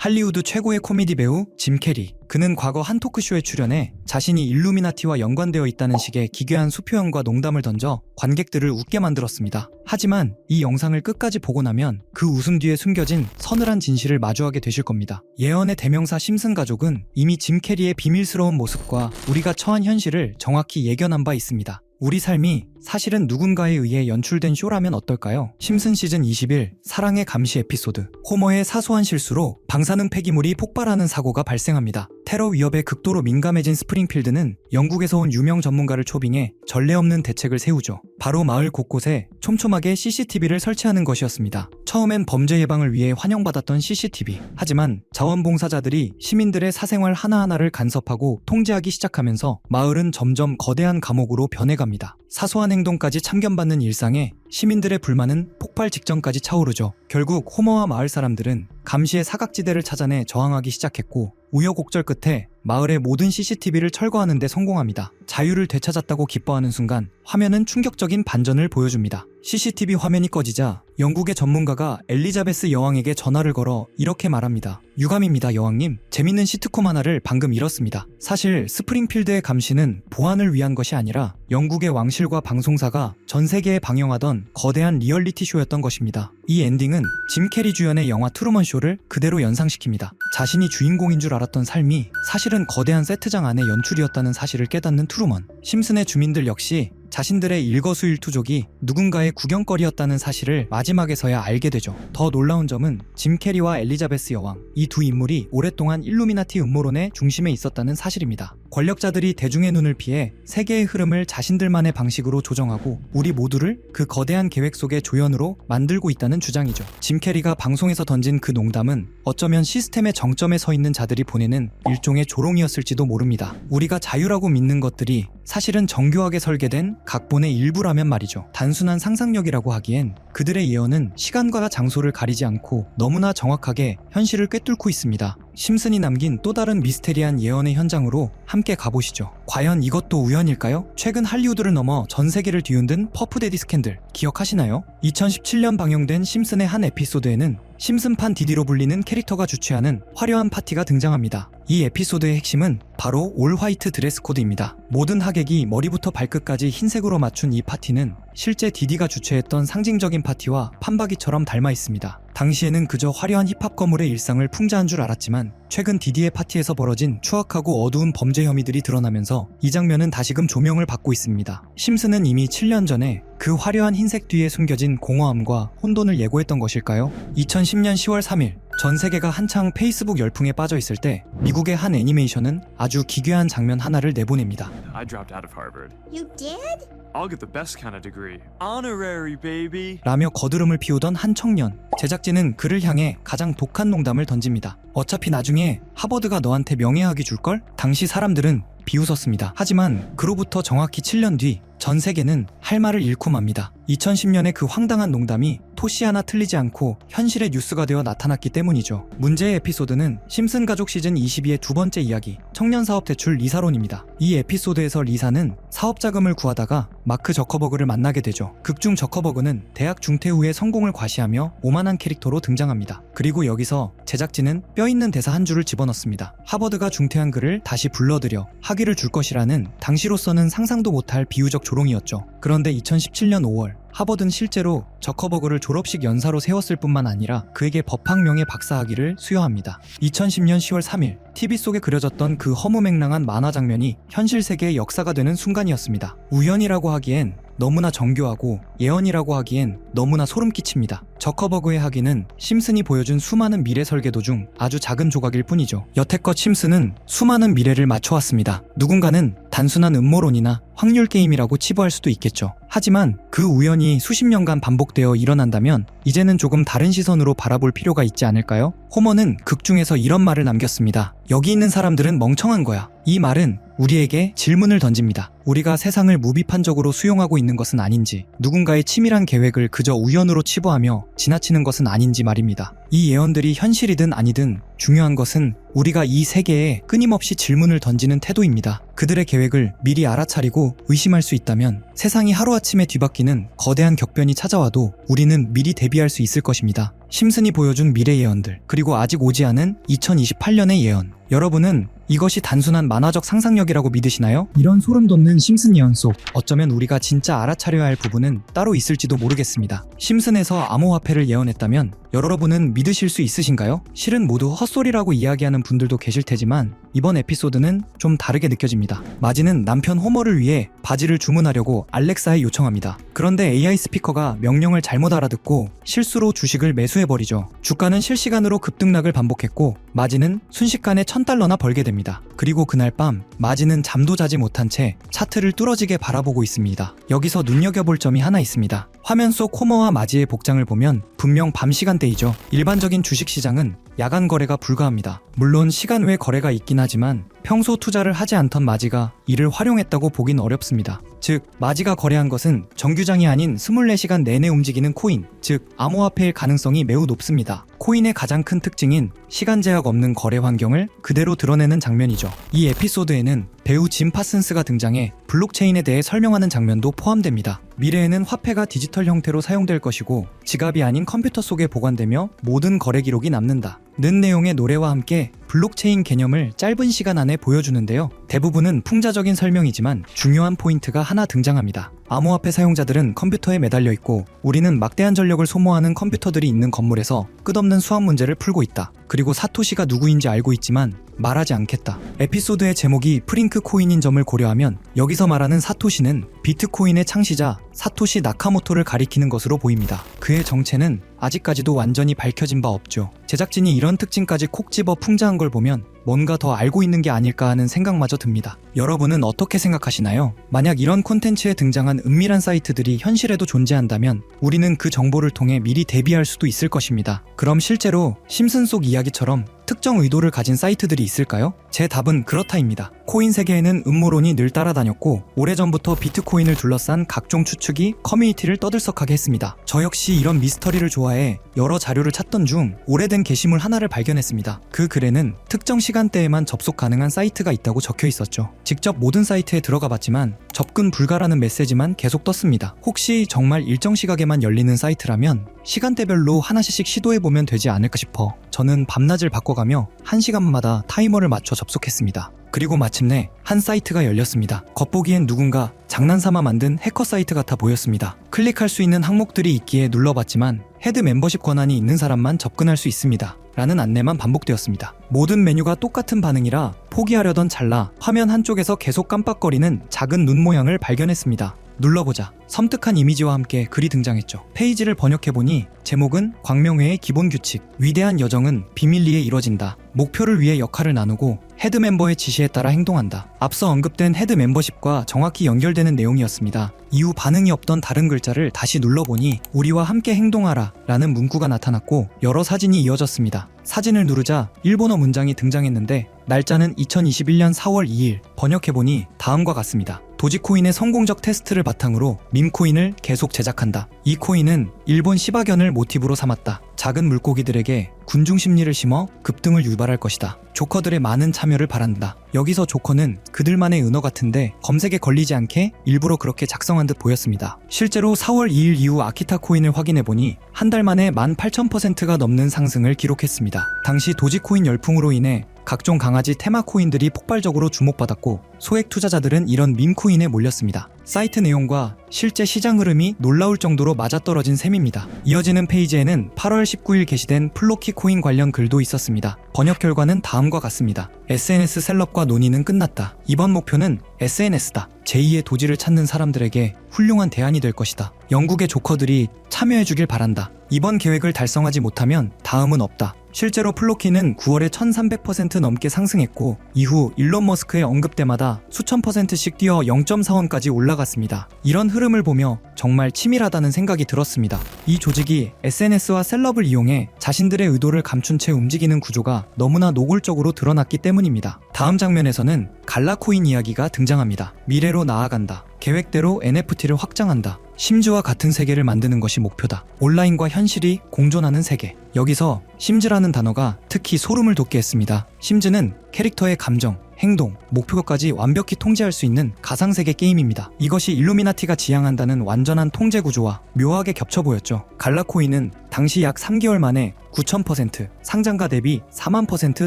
할리우드 최고의 코미디 배우 짐 캐리. 그는 과거 한 토크쇼에 출연해 자신이 일루미나티와 연관되어 있다는 식의 기괴한 수표현과 농담을 던져 관객들을 웃게 만들었습니다. 하지만 이 영상을 끝까지 보고 나면 그 웃음 뒤에 숨겨진 서늘한 진실을 마주하게 되실 겁니다. 예언의 대명사 심슨 가족은 이미 짐 캐리의 비밀스러운 모습과 우리가 처한 현실을 정확히 예견한 바 있습니다. 우리 삶이 사실은 누군가에 의해 연출된 쇼라면 어떨까요? 심슨 시즌 21 사랑의 감시 에피소드. 호머의 사소한 실수로 방사능 폐기물이 폭발하는 사고가 발생합니다. 테러 위협에 극도로 민감해진 스프링필드는 영국에서 온 유명 전문가를 초빙해 전례 없는 대책을 세우죠. 바로 마을 곳곳에 촘촘하게 CCTV를 설치하는 것이었습니다. 처음엔 범죄 예방을 위해 환영받았던 CCTV. 하지만 자원봉사자들이 시민들의 사생활 하나하나를 간섭하고 통제하기 시작하면서 마을은 점점 거대한 감옥으로 변해갑니다. 사소한 행동까지 참견받는 일상에 시민들의 불만은 폭발 직전까지 차오르죠. 결국 호머와 마을 사람들은 감시의 사각지대를 찾아내 저항하기 시작했고 우여곡절 끝에 마을의 모든 CCTV를 철거하는 데 성공합니다. 자유를 되찾았다고 기뻐하는 순간 화면은 충격적인 반전을 보여줍니다. CCTV 화면이 꺼지자 영국의 전문가가 엘리자베스 여왕에게 전화를 걸어 이렇게 말합니다. 유감입니다, 여왕님. 재밌는 시트콤 하나를 방금 잃었습니다. 사실 스프링필드의 감시는 보안을 위한 것이 아니라 영국의 왕실과 방송사가 전 세계에 방영하던 거대한 리얼리티 쇼였던 것입니다. 이 엔딩은 짐 캐리 주연의 영화 트루먼 쇼를 그대로 연상시킵니다. 자신이 주인공인 줄 알았던 삶이 사실은 거대한 세트장 안의 연출이었다는 사실을 깨닫는 트루먼. 심슨의 주민들 역시 자신들의 일거수일투족이 누군가의 구경거리였다는 사실을 마지막에서야 알게 되죠. 더 놀라운 점은 짐 캐리와 엘리자베스 여왕, 이 두 인물이 오랫동안 일루미나티 음모론의 중심에 있었다는 사실입니다. 권력자들이 대중의 눈을 피해 세계의 흐름을 자신들만의 방식으로 조정하고 우리 모두를 그 거대한 계획 속의 조연으로 만들고 있다는 주장이죠. 짐 캐리가 방송에서 던진 그 농담은 어쩌면 시스템의 정점에 서 있는 자들이 보내는 일종의 조롱이었을지도 모릅니다. 우리가 자유라고 믿는 것들이 사실은 정교하게 설계된 각본의 일부라면 말이죠. 단순한 상상력이라고 하기엔 그들의 예언은 시간과 장소를 가리지 않고 너무나 정확하게 현실을 꿰뚫고 있습니다. 심슨이 남긴 또 다른 미스테리한 예언의 현장으로 함께 가보시죠. 과연 이것도 우연일까요? 최근 할리우드를 넘어 전 세계를 뒤흔든 퍼프데디 스캔들 기억하시나요? 2017년 방영된 심슨의 한 에피소드에는 심슨판 디디로 불리는 캐릭터가 주최하는 화려한 파티가 등장합니다. 이 에피소드의 핵심은 바로 올 화이트 드레스 코드입니다. 모든 하객이 머리부터 발끝까지 흰색으로 맞춘 이 파티는 실제 디디가 주최했던 상징적인 파티와 판박이처럼 닮아 있습니다. 당시에는 그저 화려한 힙합 거물의 일상을 풍자한 줄 알았지만 최근 디디의 파티에서 벌어진 추악하고 어두운 범죄 혐의들이 드러나면서 이 장면은 다시금 조명을 받고 있습니다. 심슨은 이미 7년 전에 그 화려한 흰색 뒤에 숨겨진 공허함과 혼돈을 예고했던 것일까요? 2010년 10월 3일 전 세계가 한창 페이스북 열풍에 빠져 있을 때 미국의 한 애니메이션은 아주 기괴한 장면 하나를 내보냅니다. I dropped out of Harvard. You did? I'll get the best kind of degree. Honorary, baby. 라며 거드름을 피우던 한 청년. 제작진은 그를 향해 가장 독한 농담을 던집니다. 어차피 나중에 하버드가 너한테 명예학위 줄걸? 당시 사람들은 비웃었습니다. 하지만 그로부터 정확히 7년 뒤 전 세계는 할 말을 잃고 맙니다. 2010년에 그 황당한 농담이 토시 하나 틀리지 않고 현실의 뉴스가 되어 나타났기 때문이죠. 문제의 에피소드는 심슨 가족 시즌 22의 두 번째 이야기, 청년사업 대출 리사론입니다. 이 에피소드에서 리사는 사업 자금을 구하다가 마크 저커버그를 만나게 되죠. 극중 저커버그는 대학 중퇴 후에 성공을 과시하며 오만한 캐릭터로 등장합니다. 그리고 여기서 제작진은 뼈있는 대사 한 줄을 집어넣습니다. 하버드가 중퇴한 그를 다시 불러들여 학위를 줄 것이라는 당시로서는 상상도 못할 비유적 조롱이었죠. 그런데 2017년 5월 하버드는 실제로 저커버그를 졸업식 연사로 세웠을 뿐만 아니라 그에게 법학명예 박사학위를 수여합니다. 2010년 10월 3일 TV 속에 그려졌던 그 허무맹랑한 만화 장면이 현실 세계의 역사가 되는 순간이었습니다. 우연이라고 하기엔 너무나 정교하고 예언이라고 하기엔 너무나 소름 끼칩니다. 저커버그의 학위는 심슨이 보여준 수많은 미래 설계도 중 아주 작은 조각일 뿐이죠. 여태껏 심슨은 수많은 미래를 맞춰왔습니다. 누군가는 단순한 음모론이나 확률 게임이라고 치부할 수도 있겠죠. 하지만 그 우연이 수십 년간 반복되어 일어난다면 이제는 조금 다른 시선으로 바라볼 필요가 있지 않을까요? 호머는 극 중에서 이런 말을 남겼습니다. 여기 있는 사람들은 멍청한 거야. 이 말은 우리에게 질문을 던집니다. 우리가 세상을 무비판적으로 수용하고 있는 것은 아닌지, 누군가의 치밀한 계획을 그저 우연으로 치부하며 지나치는 것은 아닌지 말입니다. 이 예언들이 현실이든 아니든 중요한 것은 우리가 이 세계에 끊임없이 질문을 던지는 태도입니다. 그들의 계획을 미리 알아차리고 의심할 수 있다면 세상이 하루아침에 뒤바뀌는 거대한 격변이 찾아와도 우리는 미리 대비할 수 있을 것입니다. 심슨이 보여준 미래 예언들, 그리고 아직 오지 않은 2028년의 예언. 여러분은 이것이 단순한 만화적 상상력이라고 믿으시나요? 이런 소름 돋는 심슨 예언 속 어쩌면 우리가 진짜 알아차려야 할 부분은 따로 있을지도 모르겠습니다. 심슨에서 암호화폐를 예언했다면 여러분은 믿으실 수 있으신가요? 실은 모두 헛소리라고 이야기하는 분들도 계실 테지만 이번 에피소드는 좀 다르게 느껴집니다. 마지는 남편 호머를 위해 바지를 주문하려고 알렉사에 요청합니다. 그런데 AI 스피커가 명령을 잘못 알아듣고 실수로 주식을 매수해버리죠. 주가는 실시간으로 급등락을 반복했고 마지는 순식간에 $1000나 벌게 됩니다. 그리고 그날 밤 마지는 잠도 자지 못한 채 차트를 뚫어지게 바라보고 있습니다. 여기서 눈여겨볼 점이 하나 있습니다. 화면 속 호머와 마지의 복장을 보면 분명 밤 시간대이죠. 일반적인 주식시장은 야간 거래가 불가합니다. 물론 시간 외 거래가 있긴 하지만 평소 투자를 하지 않던 마지가 이를 활용했다고 보긴 어렵습니다. 즉, 마지가 거래한 것은 정규장이 아닌 24시간 내내 움직이는 코인, 즉 암호화폐일 가능성이 매우 높습니다. 코인의 가장 큰 특징인 시간 제약 없는 거래 환경을 그대로 드러내는 장면이죠. 이 에피소드에는 배우 짐 파슨스가 등장해 블록체인에 대해 설명하는 장면도 포함됩니다. 미래에는 화폐가 디지털 형태로 사용될 것이고 지갑이 아닌 컴퓨터 속에 보관되며 모든 거래 기록이 남는다 는 내용의 노래와 함께 블록체인 개념을 짧은 시간 안에 보여주는데요. 대부분은 풍자적인 설명이지만 중요한 포인트가 하나 등장합니다. 암호화폐 사용자들은 컴퓨터에 매달려 있고 우리는 막대한 전력을 소모하는 컴퓨터들이 있는 건물에서 끝없는 수학 문제를 풀고 있다. 그리고 사토시가 누구인지 알고 있지만 말하지 않겠다. 에피소드의 제목이 프링크 코인인 점을 고려하면 여기서 말하는 사토시는 비트코인의 창시자 사토시 나카모토를 가리키는 것으로 보입니다. 그의 정체는 아직까지도 완전히 밝혀진 바 없죠. 제작진이 이런 특징까지 콕 집어 풍자한 걸 보면 뭔가 더 알고 있는 게 아닐까 하는 생각마저 듭니다. 여러분은 어떻게 생각하시나요? 만약 이런 콘텐츠에 등장한 은밀한 사이트들이 현실에도 존재한다면 우리는 그 정보를 통해 미리 대비할 수도 있을 것입니다. 그럼 실제로 심슨 속 이야기처럼 특정 의도를 가진 사이트들이 있을까요? 제 답은 그렇다입니다. 코인 세계에는 음모론이 늘 따라다녔고 오래전부터 비트코인을 둘러싼 각종 추측이 커뮤니티를 떠들썩하게 했습니다. 저 역시 이런 미스터리를 좋아해 여러 자료를 찾던 중 오래된 게시물 하나를 발견했습니다. 그 글에는 특정 시간대에만 접속 가능한 사이트가 있다고 적혀 있었죠. 직접 모든 사이트에 들어가 봤지만 접근 불가라는 메시지만 계속 떴습니다. 혹시 정말 일정 시각에만 열리는 사이트라면 시간대별로 하나씩 시도해보면 되지 않을까 싶어 저는 밤낮을 바꿔가며 1시간마다 타이머를 맞춰 접속했습니다. 그리고 마침내 한 사이트가 열렸습니다. 겉보기엔 누군가 장난삼아 만든 해커 사이트 같아 보였습니다. 클릭할 수 있는 항목들이 있기에 눌러봤지만 헤드 멤버십 권한이 있는 사람만 접근할 수 있습니다. 라는 안내만 반복되었습니다. 모든 메뉴가 똑같은 반응이라 포기하려던 찰나 화면 한쪽에서 계속 깜빡거리는 작은 눈 모양을 발견했습니다. 눌러보자 섬뜩한 이미지와 함께 글이 등장했죠. 페이지를 번역해보니 제목은 광명회의 기본 규칙, 위대한 여정은 비밀리에 이뤄진다. 목표를 위해 역할을 나누고 헤드 멤버의 지시에 따라 행동한다. 앞서 언급된 헤드 멤버십과 정확히 연결되는 내용이었습니다. 이후 반응이 없던 다른 글자를 다시 눌러보니 우리와 함께 행동하라 라는 문구가 나타났고 여러 사진이 이어졌습니다. 사진을 누르자 일본어 문장이 등장했는데 날짜는 2021년 4월 2일, 번역해보니 다음과 같습니다. 도지코인의 성공적 테스트를 바탕으로 밈코인을 계속 제작한다. 이 코인은 일본 시바견을 모티브로 삼았다. 작은 물고기들에게 군중 심리를 심어 급등을 유발할 것이다. 조커들의 많은 참여를 바란다. 여기서 조커는 그들만의 은어 같은데 검색에 걸리지 않게 일부러 그렇게 작성한 듯 보였습니다. 실제로 4월 2일 이후 아키타 코인을 확인해보니 한 달 만에 18,000%가 넘는 상승을 기록했습니다. 당시 도지코인 열풍으로 인해 각종 강아지 테마 코인들이 폭발적으로 주목받았고 소액 투자자들은 이런 밈코인에 몰렸습니다. 사이트 내용과 실제 시장 흐름이 놀라울 정도로 맞아떨어진 셈입니다. 이어지는 페이지에는 8월 19일 게시된 플로키 코인 관련 글도 있었습니다. 번역 결과는 다음과 같습니다. SNS 셀럽과 논의는 끝났다. 이번 목표는 SNS다. 제2의 도지를 찾는 사람들에게 훌륭한 대안이 될 것이다. 영국의 조커들이 참여해주길 바란다. 이번 계획을 달성하지 못하면 다음은 없다. 실제로 플로키는 9월에 1300% 넘게 상승했고 이후 일론 머스크의 언급 때마다 수천 %씩 뛰어 0.4원까지 올라갔습니다. 이런 흐름을 보며 정말 치밀하다는 생각이 들었습니다. 이 조직이 SNS와 셀럽을 이용해 자신들의 의도를 감춘 채 움직이는 구조가 너무나 노골적으로 드러났기 때문입니다. 다음 장면에서는 갈라코인 이야기가 등장합니다. 미래로 나아간다. 계획대로 NFT를 확장한다. 심즈와 같은 세계를 만드는 것이 목표다. 온라인과 현실이 공존하는 세계. 여기서 심즈라는 단어가 특히 소름을 돋게 했습니다. 심즈는 캐릭터의 감정, 행동, 목표까지 완벽히 통제할 수 있는 가상세계 게임입니다. 이것이 일루미나티가 지향한다는 완전한 통제 구조와 묘하게 겹쳐 보였죠. 갈라코인은 당시 약 3개월 만에 9000%, 상장가 대비 4만%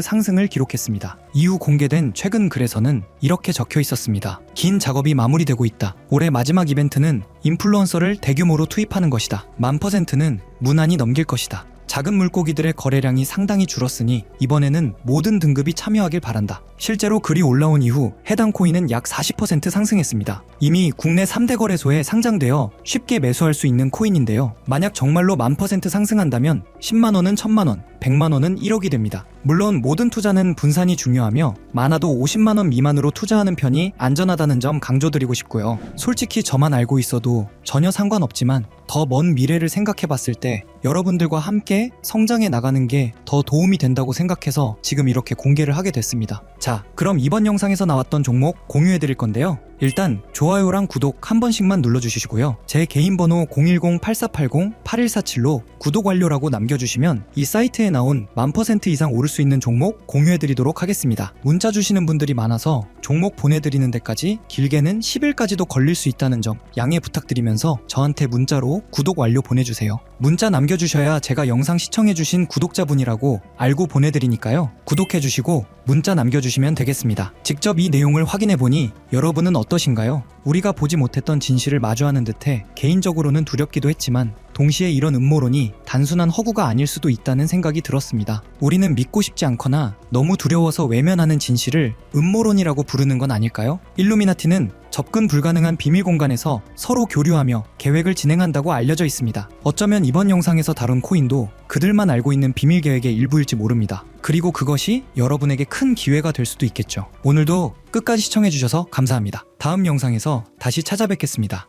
상승을 기록했습니다. 이후 공개된 최근 글에서는 이렇게 적혀 있었습니다. 긴 작업이 마무리되고 있다. 올해 마지막 이벤트는 인플루언서를 대규모로 투입하는 것이다. 1000%는 무난히 넘길 것이다. 작은 물고기들의 거래량이 상당히 줄었으니 이번에는 모든 등급이 참여하길 바란다. 실제로 글이 올라온 이후 해당 코인은 약 40% 상승했습니다. 이미 국내 3대 거래소에 상장되어 쉽게 매수할 수 있는 코인인데요. 만약 정말로 1000% 상승한다면 10만원은 1000만원, 100만원은 1억이 됩니다. 물론 모든 투자는 분산이 중요하며 많아도 50만원 미만으로 투자하는 편이 안전하다는 점 강조드리고 싶고요. 솔직히 저만 알고 있어도 전혀 상관없지만 더 먼 미래를 생각해 봤을 때 여러분들과 함께 성장해 나가는 게 더 도움이 된다고 생각해서 지금 이렇게 공개를 하게 됐습니다. 자, 그럼 이번 영상에서 나왔던 종목 공유해 드릴 건데요. 일단 좋아요랑 구독 한 번씩만 눌러주시고요. 제 개인 번호 010-8480-8147로 구독 완료라고 남겨주시면 이 사이트에 나온 1000% 이상 오를 수 있는 종목 공유해드리도록 하겠습니다. 문자 주시는 분들이 많아서 종목 보내드리는 데까지 길게는 10일까지도 걸릴 수 있다는 점 양해 부탁드리면서 저한테 문자로 구독 완료 보내주세요. 문자 남겨주셔야 제가 영상 시청해주신 구독자분이라고 알고 보내드리니까요. 구독해주시고 문자 남겨주시면 되겠습니다. 직접 이 내용을 확인해보니 여러분은 어떠신가요? 우리가 보지 못했던 진실을 마주하는 듯해 개인적으로는 두렵기도 했지만 동시에 이런 음모론이 단순한 허구가 아닐 수도 있다는 생각이 들었습니다. 우리는 믿고 싶지 않거나 너무 두려워서 외면하는 진실을 음모론이라고 부르는 건 아닐까요? 일루미나티는 접근 불가능한 비밀 공간에서 서로 교류하며 계획을 진행한다고 알려져 있습니다. 어쩌면 이번 영상에서 다룬 코인도 그들만 알고 있는 비밀 계획의 일부일지 모릅니다. 그리고 그것이 여러분에게 큰 기회가 될 수도 있겠죠. 오늘도 끝까지 시청해주셔서 감사합니다. 다음 영상에서 다시 찾아뵙겠습니다.